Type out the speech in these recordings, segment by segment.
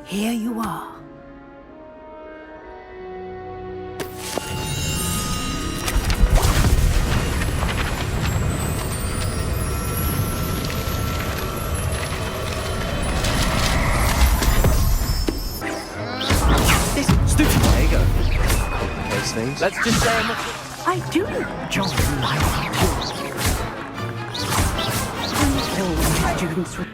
Here you are. This stupid. There you go. Those things. Let's just say I do enjoy my tools. All my students would...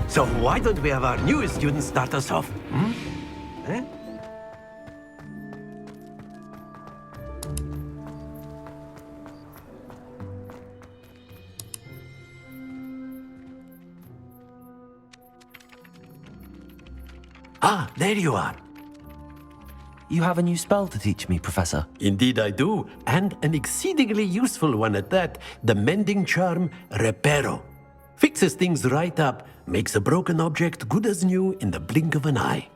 So why don't we have our newest student start us off? Eh? Ah, there you are. You have a new spell to teach me, Professor. Indeed I do, and an exceedingly useful one at that. The mending charm, Reparo. Fixes things right up, makes a broken object good as new in the blink of an eye.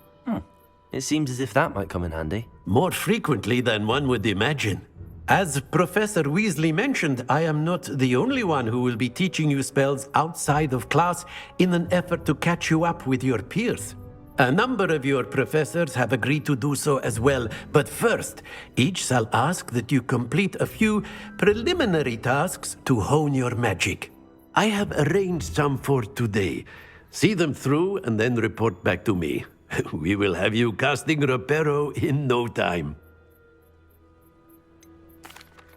It seems as if that might come in handy. More frequently than one would imagine. As Professor Weasley mentioned, I am not the only one who will be teaching you spells outside of class in an effort to catch you up with your peers. A number of your professors have agreed to do so as well, but first, each shall ask that you complete a few preliminary tasks to hone your magic. I have arranged some for today. See them through and then report back to me. We will have you casting Reparo in no time.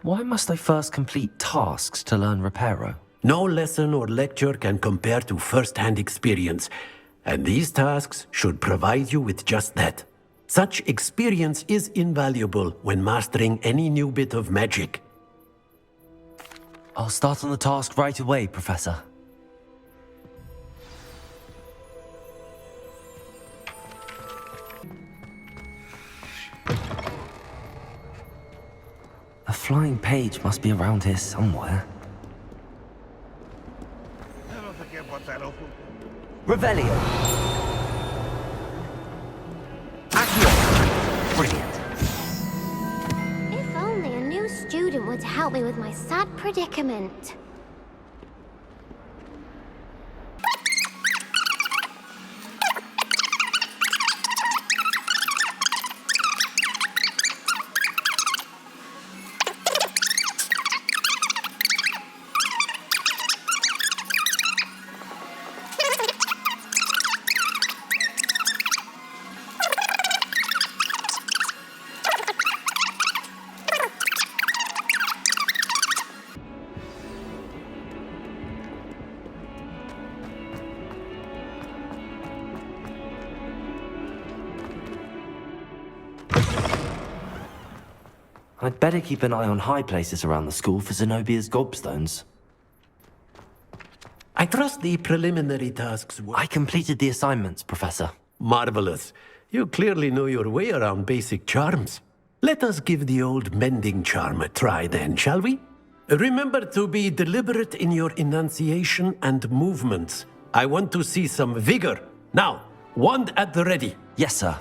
Why must I first complete tasks to learn Reparo? No lesson or lecture can compare to first-hand experience, and these tasks should provide you with just that. Such experience is invaluable when mastering any new bit of magic. I'll start on the task right away, Professor. A flying page must be around here somewhere. Revelio. Accio. Brilliant. If only a new student would help me with my sad predicament. I'd better keep an eye on high places around the school for Zenobia's gobstones. I trust the preliminary tasks were... I completed the assignments, Professor. Marvelous. You clearly know your way around basic charms. Let us give the old mending charm a try then, shall we? Remember to be deliberate in your enunciation and movements. I want to see some vigor. Now, wand at the ready. Yes, sir.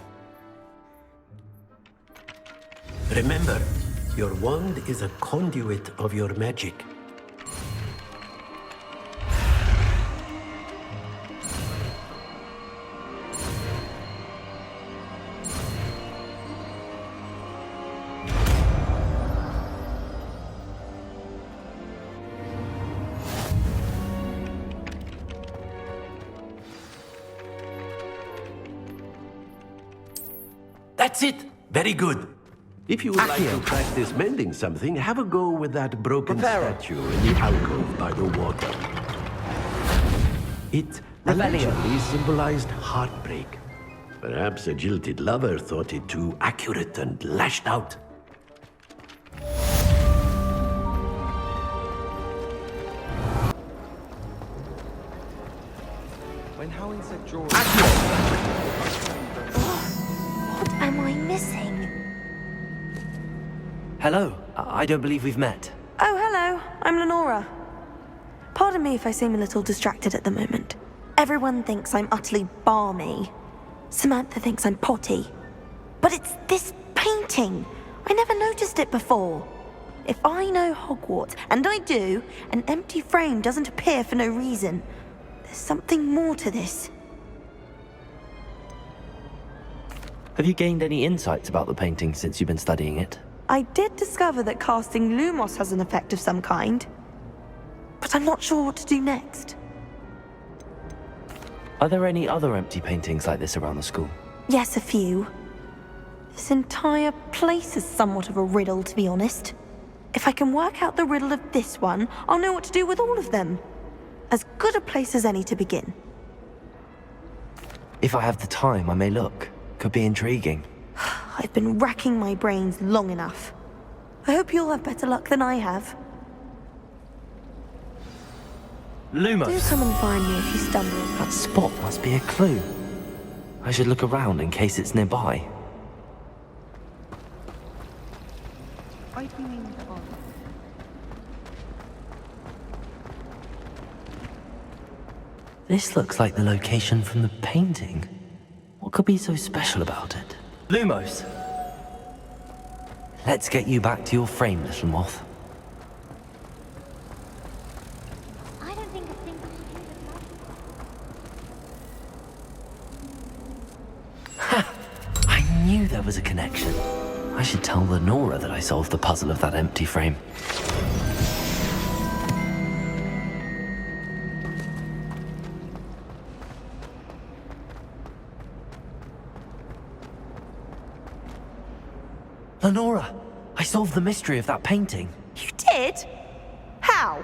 Remember, your wand is a conduit of your magic. That's it! Very good. If you would like to practice mending something, have a go with that broken statue in the alcove by the water. It allegedly symbolized heartbreak. Perhaps a jilted lover thought it too accurate and lashed out. When Howin said George... What am I missing? Hello. I don't believe we've met. Oh, hello. I'm Lenora. Pardon me if I seem a little distracted at the moment. Everyone thinks I'm utterly balmy. Samantha thinks I'm potty. But it's this painting painting! I never noticed it before. If I know Hogwarts, and I do, an empty frame doesn't appear for no reason. There's something more to this. Have you gained any insights about the painting since you've been studying it? I did discover that casting Lumos has an effect of some kind, but I'm not sure what to do next. Are there any other empty paintings like this around the school? Yes, a few. This entire place is somewhat of a riddle, to be honest. If I can work out the riddle of this one, I'll know what to do with all of them. As good a place as any to begin. If I have the time, I may look. Could be intriguing. I've been racking my brains long enough. I hope you'll have better luck than I have. Do Lumos! come and find me if you stumble. That spot must be a clue. I should look around in case it's nearby. I'd be meaning to ask. This looks like the location from the painting. What could be so special about it? Lumos! Let's get you back to your frame, little moth. I don't think a single student I knew there was a connection. I should tell Lenora that I solved the puzzle of that empty frame. Lenora, I solved the mystery of that painting. You did? How?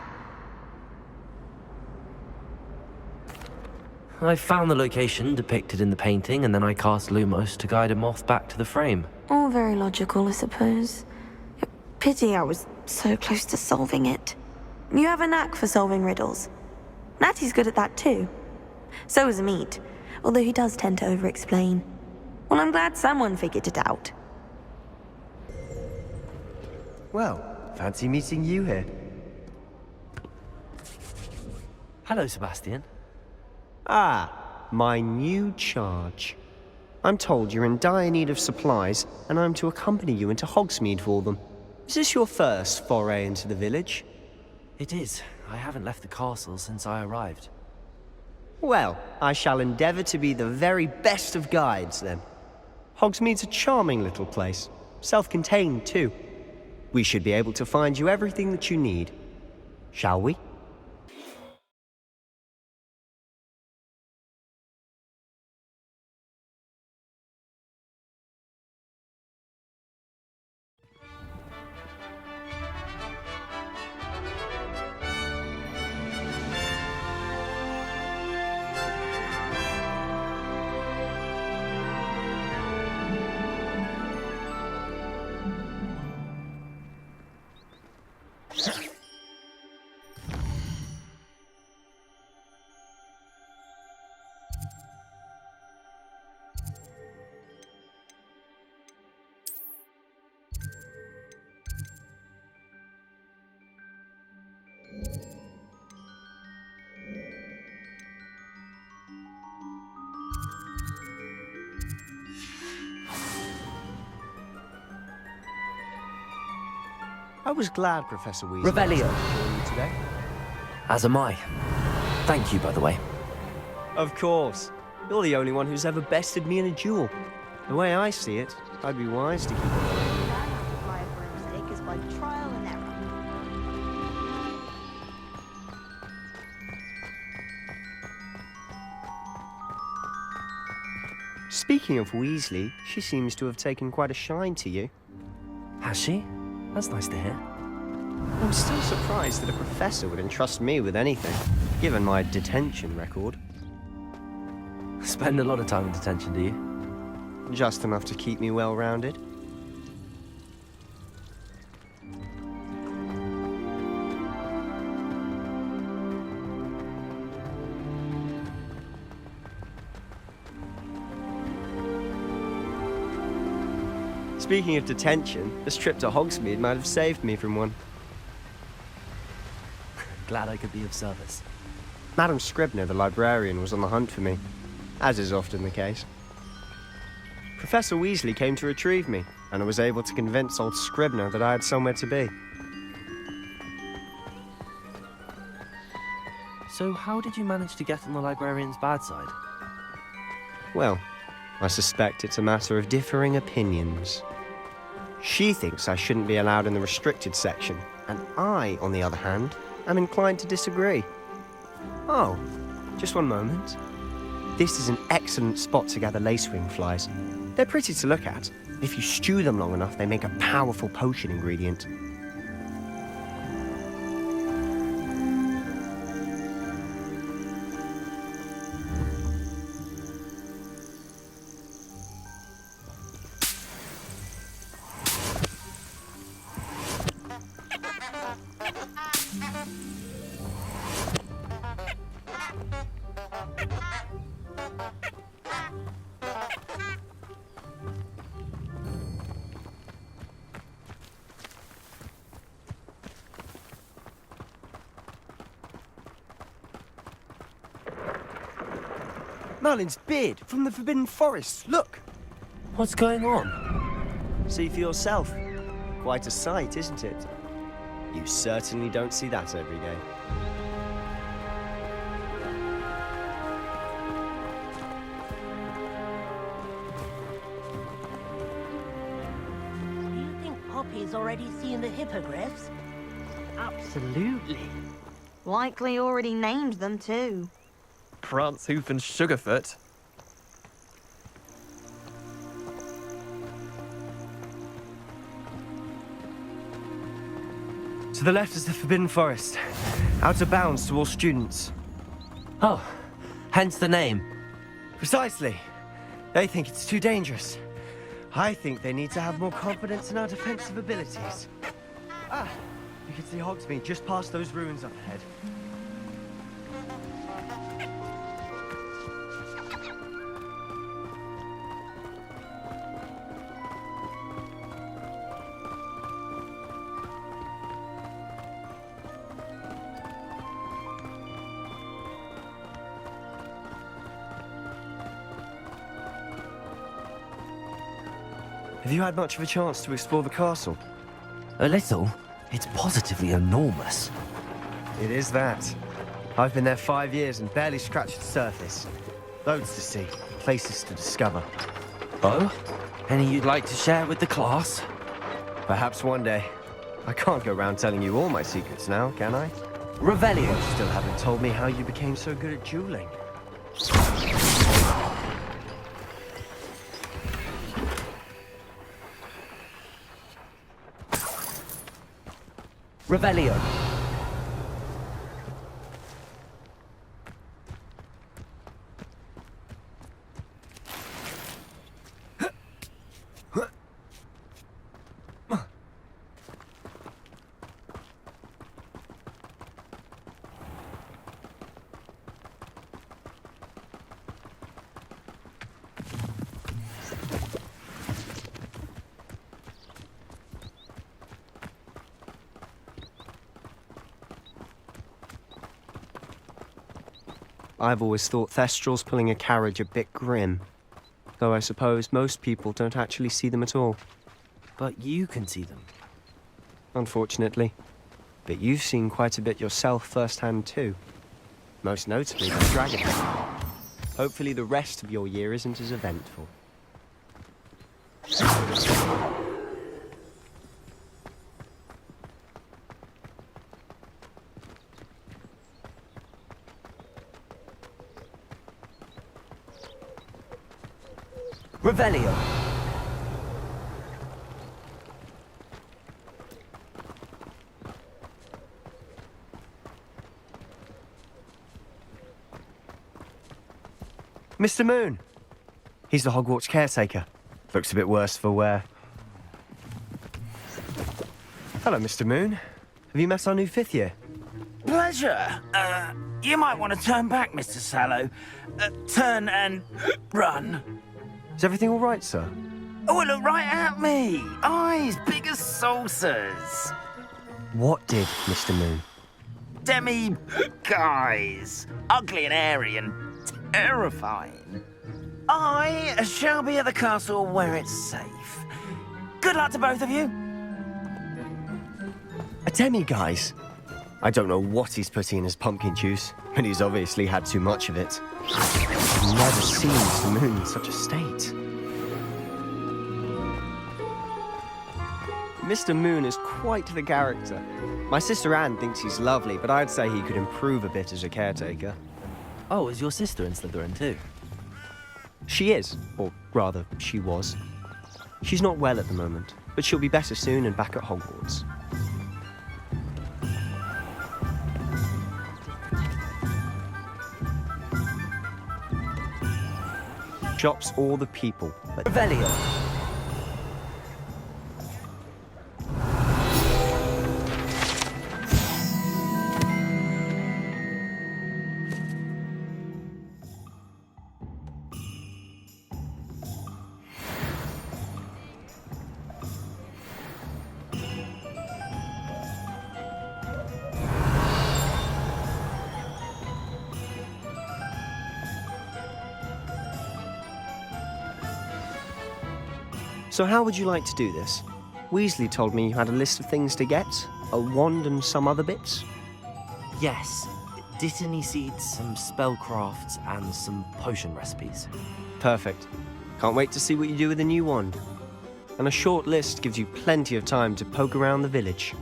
I found the location depicted in the painting, and then I cast Lumos to guide a moth back to the frame. All very logical, I suppose. Pity I was so close to solving it. You have a knack for solving riddles. Natty's good at that too. So is Amit, although he does tend to over-explain. Well, I'm glad someone figured it out. Well, fancy meeting you here. Hello, Sebastian. Ah, my new charge. I'm told you're in dire need of supplies, and I'm to accompany you into Hogsmeade for them. Is this your first foray into the village? It is. I haven't left the castle since I arrived. Well, I shall endeavour to be the very best of guides, then. Hogsmeade's a charming little place. Self-contained, too. We should be able to find you everything that you need. Shall we? I was glad Professor Weasley Revelio. joined you today. As am I. Thank you, by the way. Of course. You're the only one who's ever bested me in a duel. The way I see it, I'd be wise to keep Speaking of Weasley, she seems to have taken quite a shine to you. Has she? That's nice to hear. I'm still surprised that a professor would entrust me with anything, given my detention record. Spend a lot of time in detention, do you? Just enough to keep me well-rounded. Speaking of detention, this trip to Hogsmeade might have saved me from one. Glad I could be of service. Madam Scribner, the librarian, was on the hunt for me, as is often the case. Professor Weasley came to retrieve me, and I was able to convince old Scribner that I had somewhere to be. So how did you manage to get on the librarian's bad side? Well, I suspect it's a matter of differing opinions. She thinks I shouldn't be allowed in the restricted section, and I, on the other hand, am inclined to disagree. Oh, just one moment. This is an excellent spot to gather lacewing flies. They're pretty to look at. If you stew them long enough, they make a powerful potion ingredient. Merlin's beard from the Forbidden Forest. Look! What's going on? See for yourself. Quite a sight, isn't it? You certainly don't see that every day. Do you think Poppy's already seen the hippogriffs? Absolutely. Likely already named them too. Prance, Hoof, and Sugarfoot. To the left is the Forbidden Forest. Out of bounds to all students. Oh, hence the name. Precisely. They think it's too dangerous. I think they need to have more confidence in our defensive abilities. Ah, you can see Hogsmeade just past those ruins up ahead. Have you had much of a chance to explore the castle? A little. It's positively enormous. It is that. I've been there 5 years and barely scratched the surface. Loads to see, places to discover. Oh? Any you'd like to share with the class? Perhaps one day. I can't go around telling you all my secrets now, can I? Revelio. You still haven't told me how you became so good at dueling. Revelio. I've always thought Thestrals pulling a carriage a bit grim. Though I suppose most people don't actually see them at all. But you can see them. Unfortunately. But you've seen quite a bit yourself firsthand too. Most notably the dragon. Hopefully the rest of your year isn't as eventful. Revelio. Mr. Moon! He's the Hogwarts caretaker. Looks a bit worse for wear. Hello, Mr. Moon. Have you met our new 5th year? Pleasure. You might want to turn back, Mr. Sallow. Turn and run. Is everything all right, sir? Oh, look right at me. Eyes big as saucers. What did, Mr. Moon? Guys. Ugly and airy and terrifying. I shall be at the castle where it's safe. Good luck to both of you. A demi-guise? I don't know what he's putting in his pumpkin juice, but he's obviously had too much of it. I've never seen Mr. Moon in such a state. Mr. Moon is quite the character. My sister Anne thinks he's lovely, but I'd say he could improve a bit as a caretaker. Oh, is your sister in Slytherin too? She is, or rather, she was. She's not well at the moment, but she'll be better soon and back at Hogwarts. Shops all the people, but Revelio. So how would you like to do this? Weasley told me you had a list of things to get, a wand and some other bits. Yes. Dittany seeds, some spellcrafts, and some potion recipes. Perfect. Can't wait to see what you do with the new wand. And a short list gives you plenty of time to poke around the village.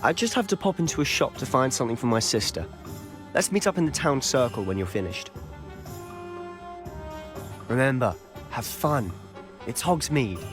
I just have to pop into a shop to find something for my sister. Let's meet up in the town circle when you're finished. Remember, have fun. It's Hogsmeade.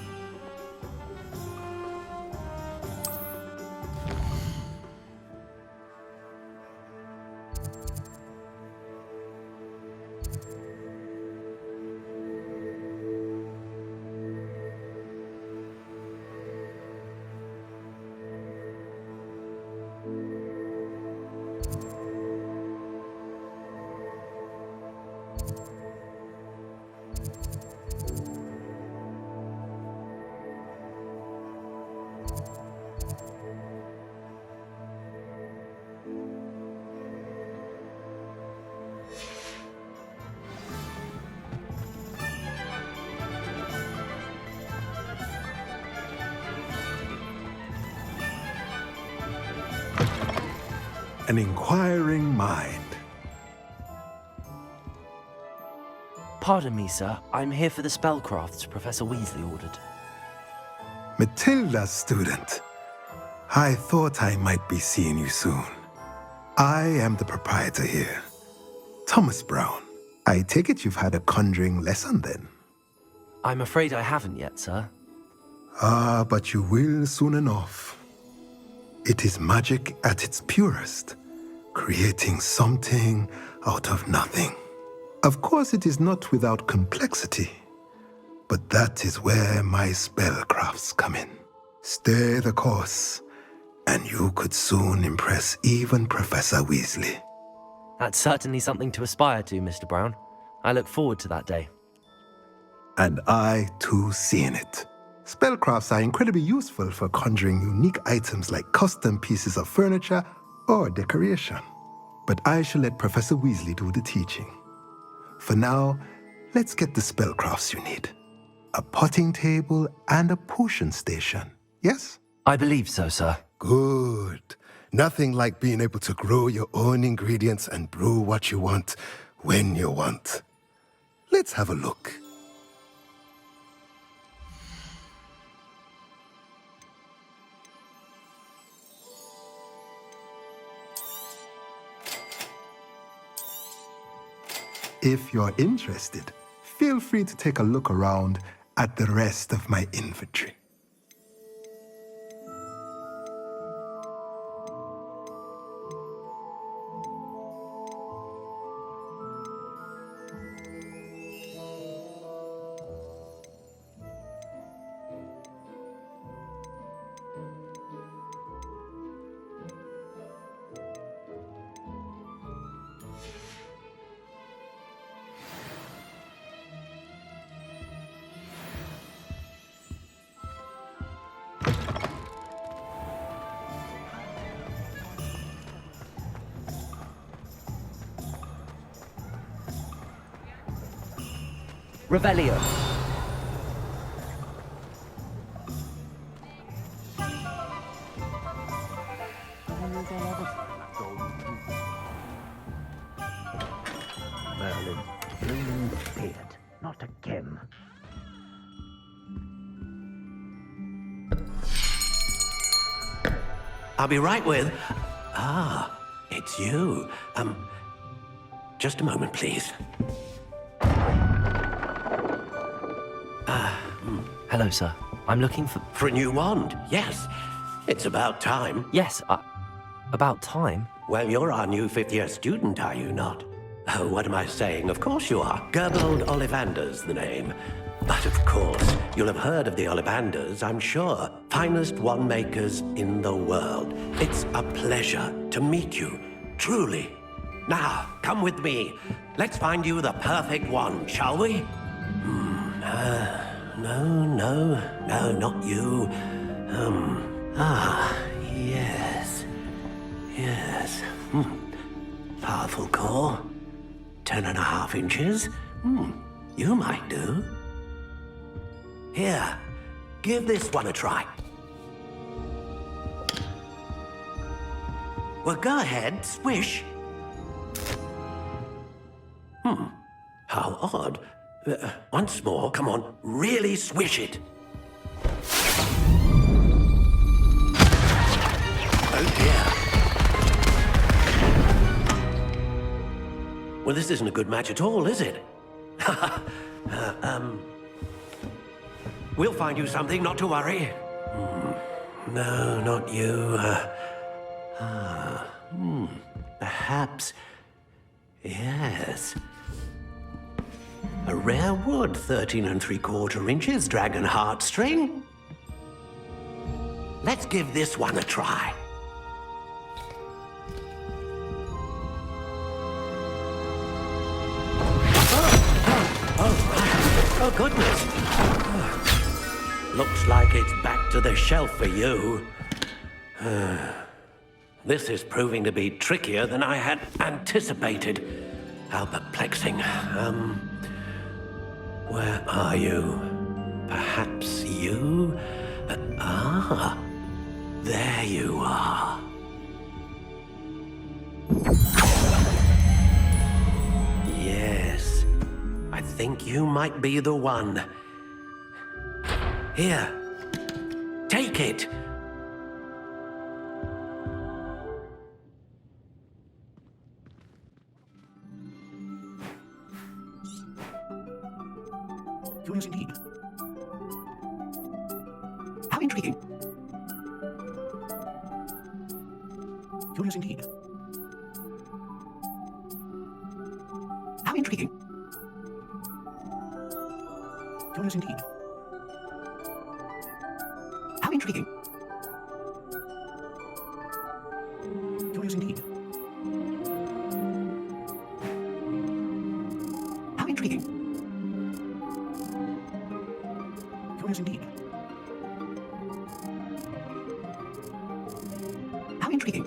An inquiring mind. Pardon me, sir. I'm here for the spellcrafts Professor Weasley ordered. Matilda's student. I thought I might be seeing you soon. I am the proprietor here, Thomas Brown. I take it you've had a conjuring lesson then? I'm afraid I haven't yet, sir. Ah, but you will soon enough. It is magic at its purest, creating something out of nothing. Of course, it is not without complexity, but that is where my spellcrafts come in. Stay the course, and you could soon impress even Professor Weasley. That's certainly something to aspire to, Mr. Brown. I look forward to that day. And I, too, seeing it. Spellcrafts are incredibly useful for conjuring unique items like custom pieces of furniture or decoration. But I shall let Professor Weasley do the teaching. For now, let's get the spellcrafts you need. A potting table and a potion station, yes? I believe so, sir. Good. Nothing like being able to grow your own ingredients and brew what you want when you want. Let's have a look. If you're interested, feel free to take a look around at the rest of my inventory. Revelio. Olive. Blooming beard. Not again. I'll be right with... Ah, it's you. Just a moment, please. Hello, sir. I'm looking for... For a new wand, yes. It's about time. Yes, about time. Well, you're our new fifth-year student, are you not? Oh, what am I saying? Of course you are. Gerbold Ollivander's the name. But of course, you'll have heard of the Ollivanders, I'm sure. Finest wand makers in the world. It's a pleasure to meet you, truly. Now, come with me. Let's find you the perfect wand, shall we? No, not you. Yes. Powerful core. 10.5 inches. You might do. Here, give this one a try. Well, go ahead, swish. How odd. Once more, come on, really swish it. Oh dear. Well, this isn't a good match at all, is it? We'll find you something, not to worry. No, not you. Perhaps... Yes. A rare wood, 13 3/4 inches, dragon heartstring. Let's give this one a try. Oh, goodness. Looks like it's back to the shelf for you. This is proving to be trickier than I had anticipated. How perplexing. Where are you? Perhaps you? There you are. Yes, I think you might be the one. Here, take it. Curious indeed. How intriguing. Curious indeed. How intriguing. Curious indeed. How intriguing. Curious indeed. How intriguing. Curious indeed. How intriguing.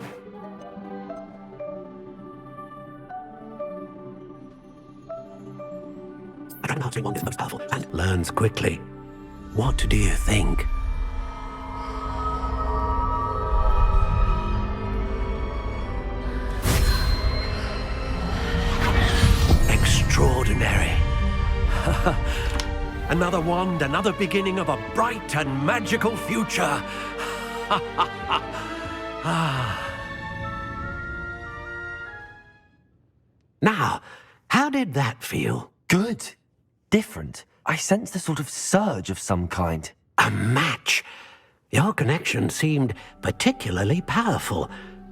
A dragon heartstring wand is the most powerful and learns quickly. What do you think? Extraordinary. Another wand, another beginning of a bright and magical future. Now, how did that feel? Good. Different. I sensed a sort of surge of some kind. A match. Your connection seemed particularly powerful.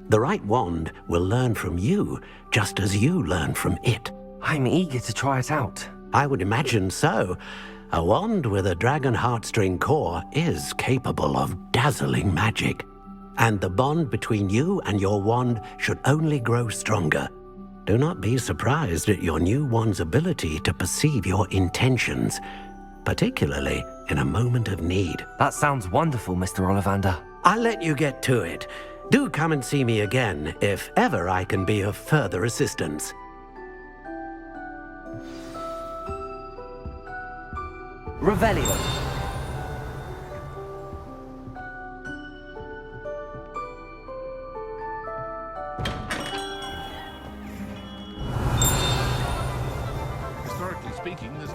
The right wand will learn from you, just as you learn from it. I'm eager to try it out. I would imagine so. A wand with a dragon heartstring core is capable of dazzling magic. And the bond between you and your wand should only grow stronger. Do not be surprised at your new wand's ability to perceive your intentions, particularly in a moment of need. That sounds wonderful, Mr. Ollivander. I'll let you get to it. Do come and see me again if ever I can be of further assistance. Revelio. speaking, there's...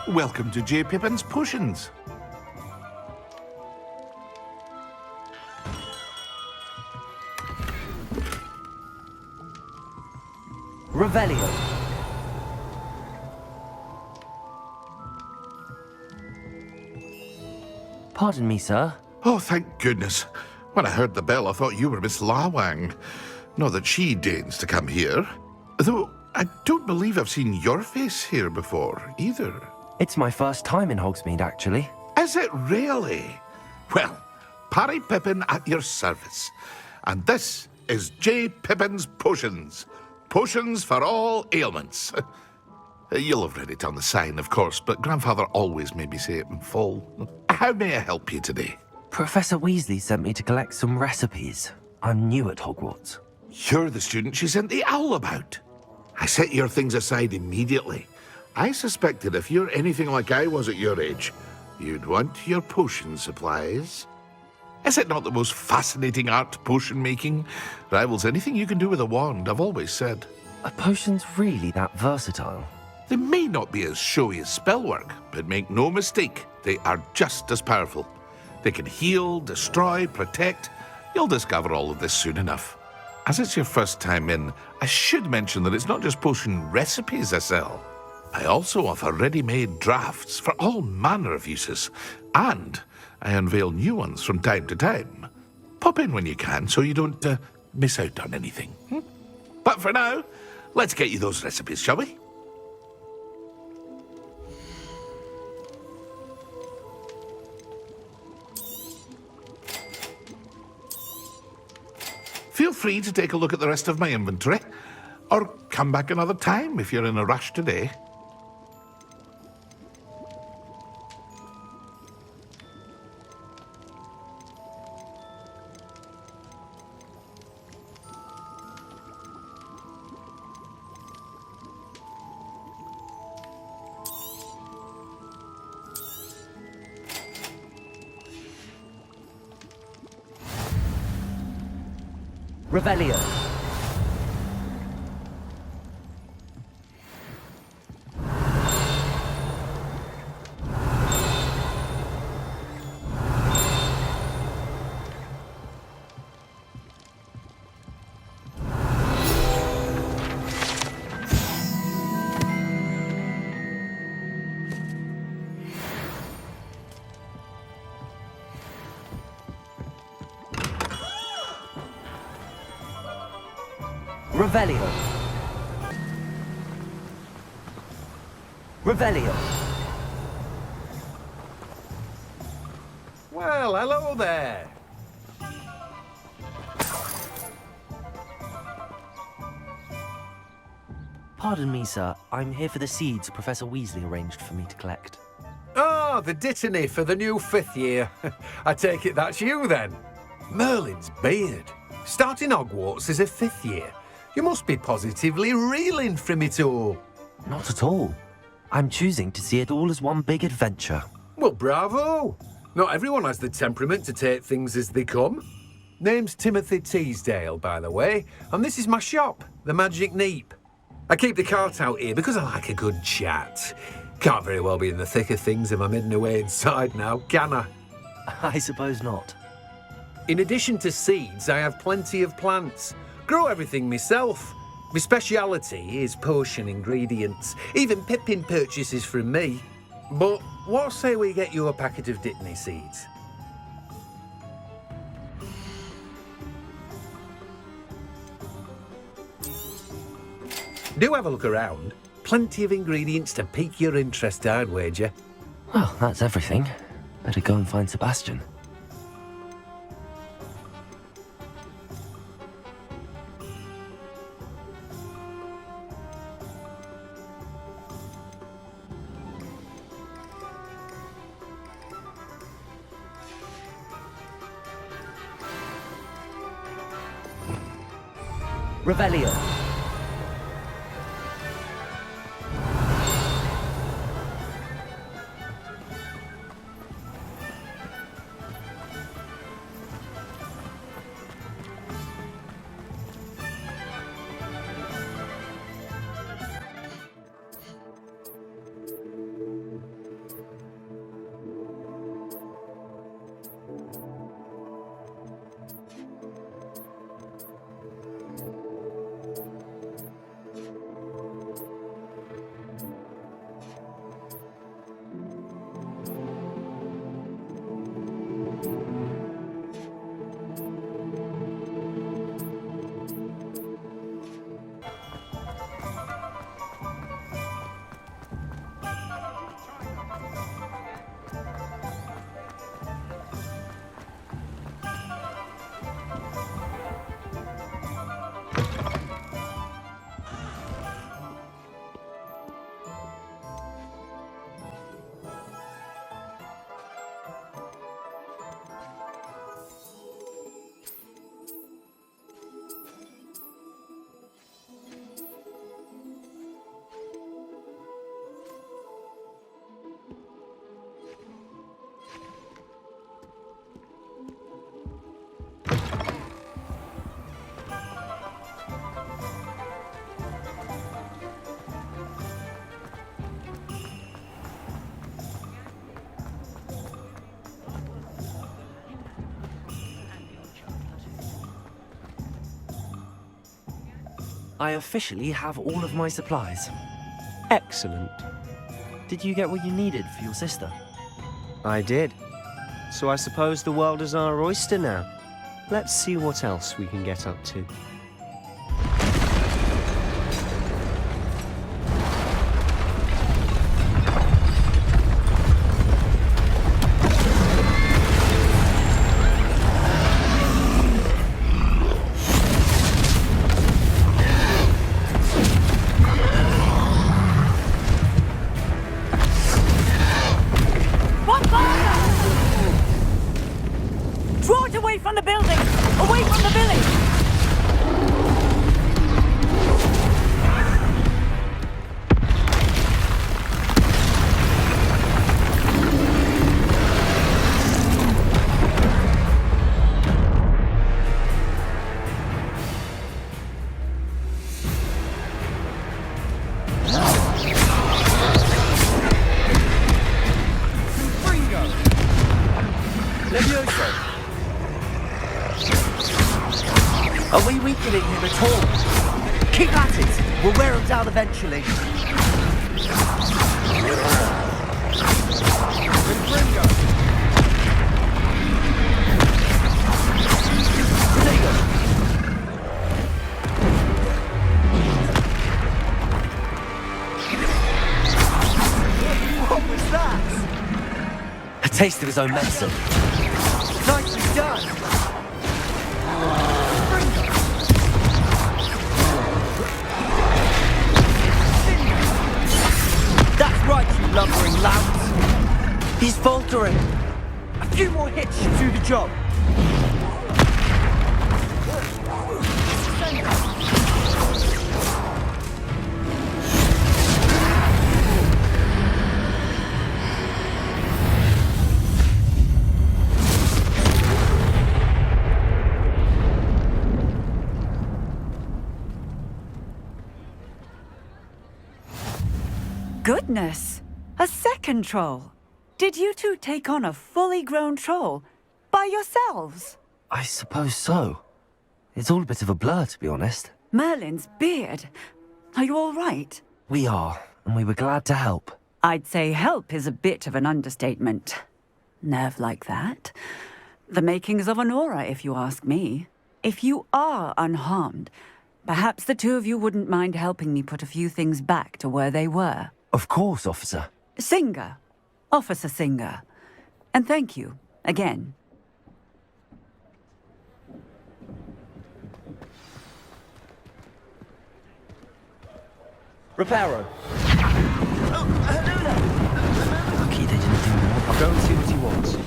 Welcome to J. Pippin's Potions. Revelio. Pardon me, sir. Oh, thank goodness. When I heard the bell, I thought you were Miss Lawang. Not that she deigns to come here. Though, I don't believe I've seen your face here before, either. It's my first time in Hogsmeade, actually. Is it really? Well, Parry Pippin at your service. And this is J. Pippin's Potions. Potions for all ailments. You'll have read it on the sign, of course, but Grandfather always made me say it in full. How may I help you today? Professor Weasley sent me to collect some recipes. I'm new at Hogwarts. You're the student she sent the owl about. I set your things aside immediately. I suspected if you're anything like I was at your age, you'd want your potion supplies. Is it not the most fascinating art, potion making? Rivals anything you can do with a wand, I've always said. Are potions really that versatile? They may not be as showy as spellwork, but make no mistake, they are just as powerful. They can heal, destroy, protect. You'll discover all of this soon enough. As it's your first time in, I should mention that it's not just potion recipes I sell. I also offer ready-made drafts for all manner of uses, and I unveil new ones from time to time. Pop in when you can so you don't miss out on anything. But for now, let's get you those recipes, shall we? Feel free to take a look at the rest of my inventory, or come back another time if you're in a rush today. Revelio. Revelio. Revelio. Well, hello there. Pardon me, sir. I'm here for the seeds Professor Weasley arranged for me to collect. Oh, the dittany for the new 5th year. I take it that's you, then. Merlin's beard. Starting Hogwarts as a 5th year. You must be positively reeling from it all. Not at all. I'm choosing to see it all as one big adventure. Well, bravo. Not everyone has the temperament to take things as they come. Name's Timothy Teasdale, by the way, and this is my shop, the Magic Neep. I keep the cart out here because I like a good chat. Can't very well be in the thick of things if I'm hidden away inside now, can I? I suppose not. In addition to seeds, I have plenty of plants. Grow everything myself. My speciality is potion ingredients. Even Pippin purchases from me. But what say we get you a packet of Dittany seeds? Do have a look around. Plenty of ingredients to pique your interest, I'd wager. Well, that's everything. Better go and find Sebastian. Revelio. I officially have all of my supplies. Excellent. Did you get what you needed for your sister? I did. So I suppose the world is our oyster now. Let's see what else we can get up to. Draw it away from the building! Away from the village! Are we weakening him at all? Keep at it! We'll wear him down eventually. What was that? A taste of his own medicine. Nicely done! That's right, you lumbering louts! He's faltering! A few more hits should do the job! Goodness! A second troll! Did you two take on a fully grown troll by yourselves? I suppose so. It's all a bit of a blur, to be honest. Merlin's beard. Are you all right? We are, and we were glad to help. I'd say help is a bit of an understatement. Nerve like that. The makings of an aura, if you ask me. If you are unharmed, perhaps the two of you wouldn't mind helping me put a few things back to where they were. Of course, officer. Singer. Officer Singer. And thank you, again. Reparo. Lucky they didn't do more. I'll go and see what he wants.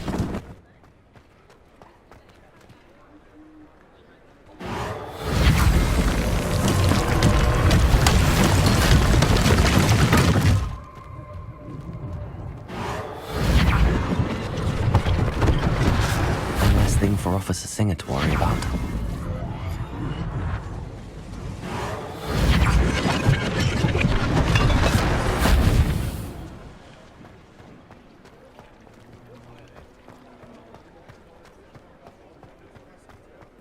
Thing for Officer Singer to worry about.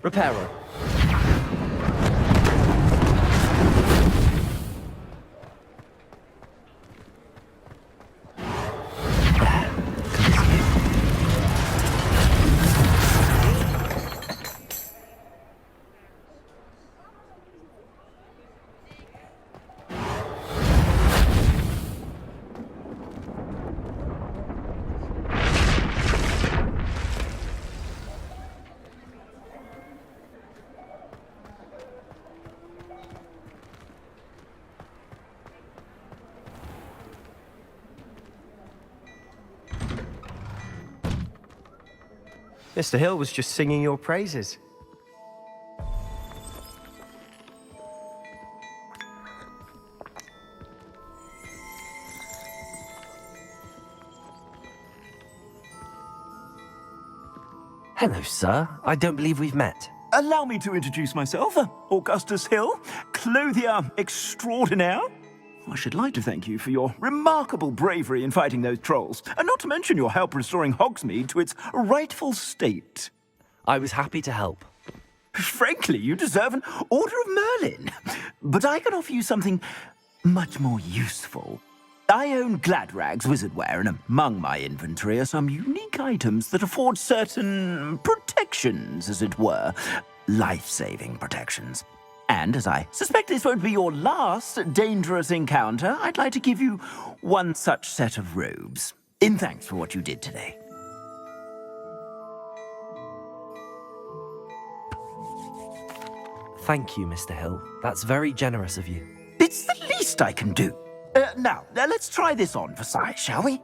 Reparo. Mr. Hill was just singing your praises. Hello, sir. I don't believe we've met. Allow me to introduce myself, Augustus Hill, clothier extraordinaire. I should like to thank you for your remarkable bravery in fighting those trolls, and not to mention your help restoring Hogsmeade to its rightful state. I was happy to help. Frankly, you deserve an Order of Merlin. But I can offer you something much more useful. I own Gladrag's wizardware, and among my inventory are some unique items that afford certain protections, as it were. Life-saving protections. And as I suspect this won't be your last dangerous encounter, I'd like to give you one such set of robes, in thanks for what you did today. Thank you, Mr. Hill. That's very generous of you. It's the least I can do. Now, let's try this on for size, shall we?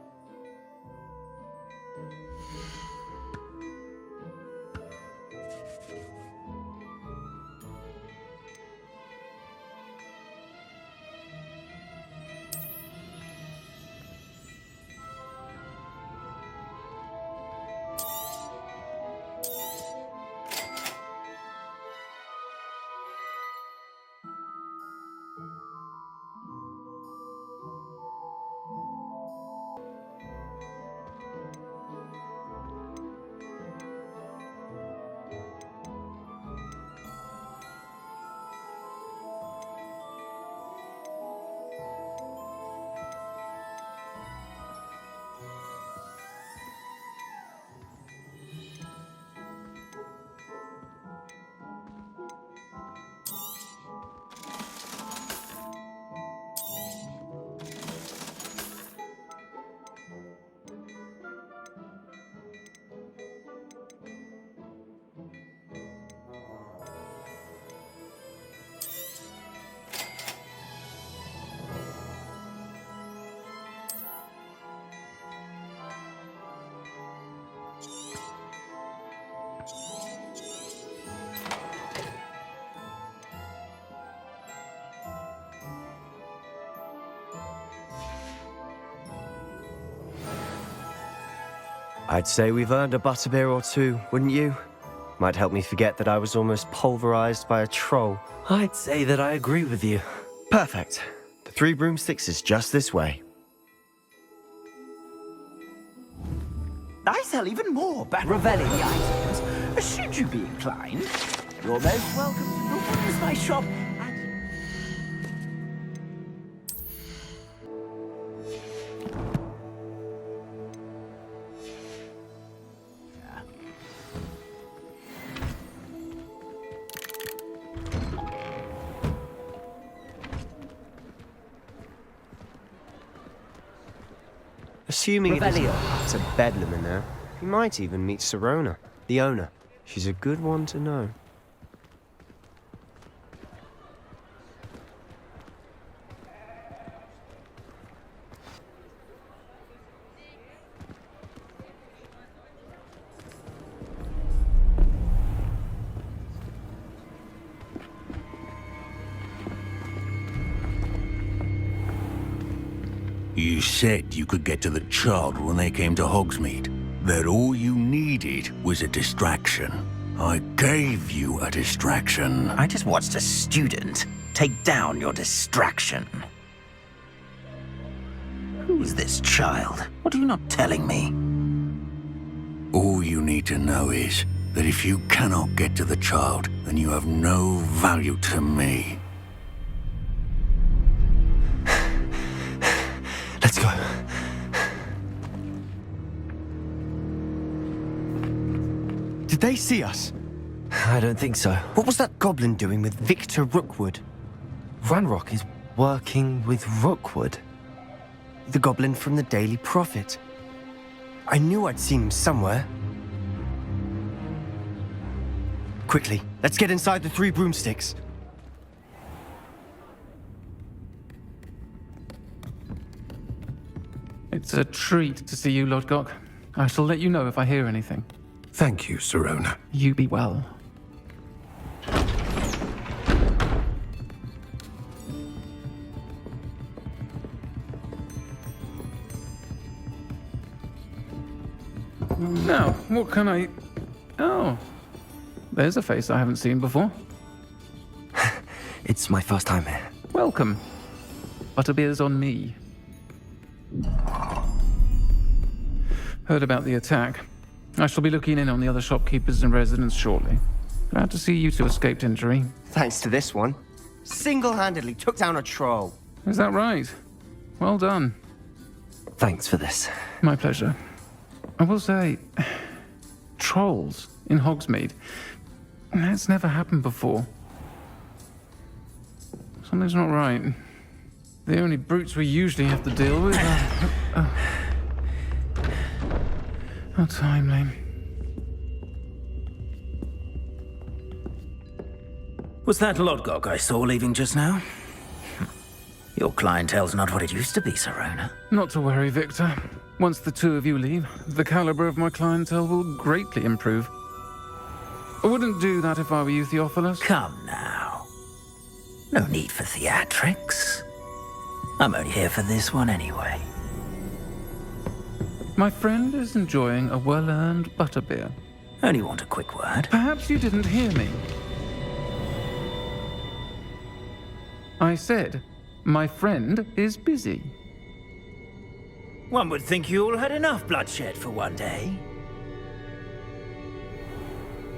I'd say we've earned a butterbeer or two, wouldn't you? Might help me forget that I was almost pulverized by a troll. I'd say that I agree with you. Perfect. The 3 broomsticks is just this way. I sell even more Revelli items. Should you be inclined, you're most welcome to use my shop. Assuming it's a bedlam in there, you might even meet Sirona, the owner. She's a good one to know. You said you could get to the child when they came to Hogsmeade. That all you needed was a distraction. I gave you a distraction. I just watched a student take down your distraction. Who's this child? What are you not telling me? All you need to know is that if you cannot get to the child, then you have no value to me. Let's go. Did they see us? I don't think so. What was that goblin doing with Victor Rookwood? Ranrock is working with Rookwood. The goblin from the Daily Prophet. I knew I'd seen him somewhere. Quickly, let's get inside the 3 broomsticks. It's a treat to see you, Lodgok. I shall let you know if I hear anything. Thank you, Sirona. You be well. Now, what can I... Oh, there's a face I haven't seen before. It's my first time here. Welcome. Butterbeer's on me. Heard about the attack. I shall be looking in on the other shopkeepers and residents shortly. Glad to see you two escaped injury. Thanks to this one. Single-handedly took down a troll. Is that right? Well done. Thanks for this. My pleasure. I will say, trolls in Hogsmeade. That's never happened before. Something's not right. The only brutes we usually have to deal with are... How timely. Was that Lodgok I saw leaving just now? Your clientele's not what it used to be, Sirona. Not to worry, Victor. Once the two of you leave, the caliber of my clientele will greatly improve. I wouldn't do that if I were you, Theophilus. Come now. No need for theatrics. I'm only here for this one anyway. My friend is enjoying a well-earned butterbeer. Only want a quick word. Perhaps you didn't hear me. I said, my friend is busy. One would think you all had enough bloodshed for one day.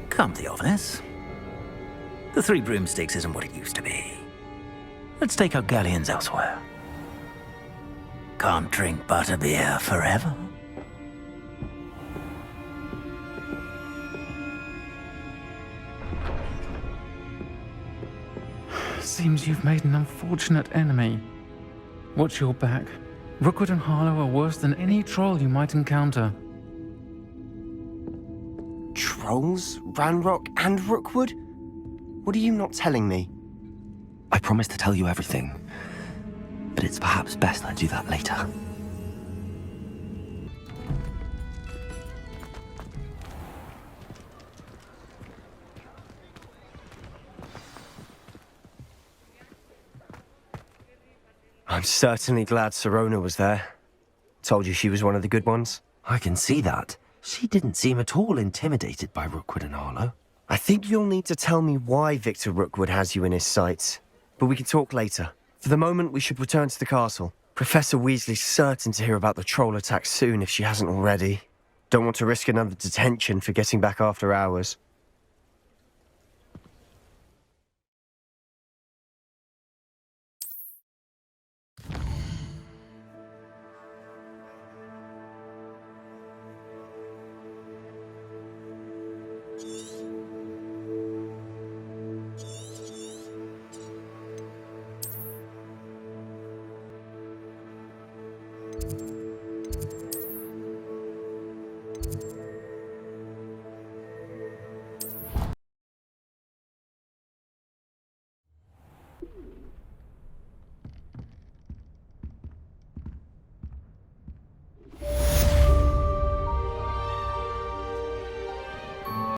Come, Theophilus. The Three Broomsticks isn't what it used to be. Let's take our galleons elsewhere. Can't drink butterbeer forever. Seems you've made an unfortunate enemy. Watch your back. Rookwood and Harlow are worse than any troll you might encounter. Trolls? Ranrock and Rookwood? What are you not telling me? I promised to tell you everything, but it's perhaps best I do that later. I'm certainly glad Sirona was there. Told you she was one of the good ones. I can see that. She didn't seem at all intimidated by Rookwood and Harlow. I think you'll need to tell me why Victor Rookwood has you in his sights. But we can talk later. For the moment, we should return to the castle. Professor Weasley's certain to hear about the troll attack soon if she hasn't already. Don't want to risk another detention for getting back after hours.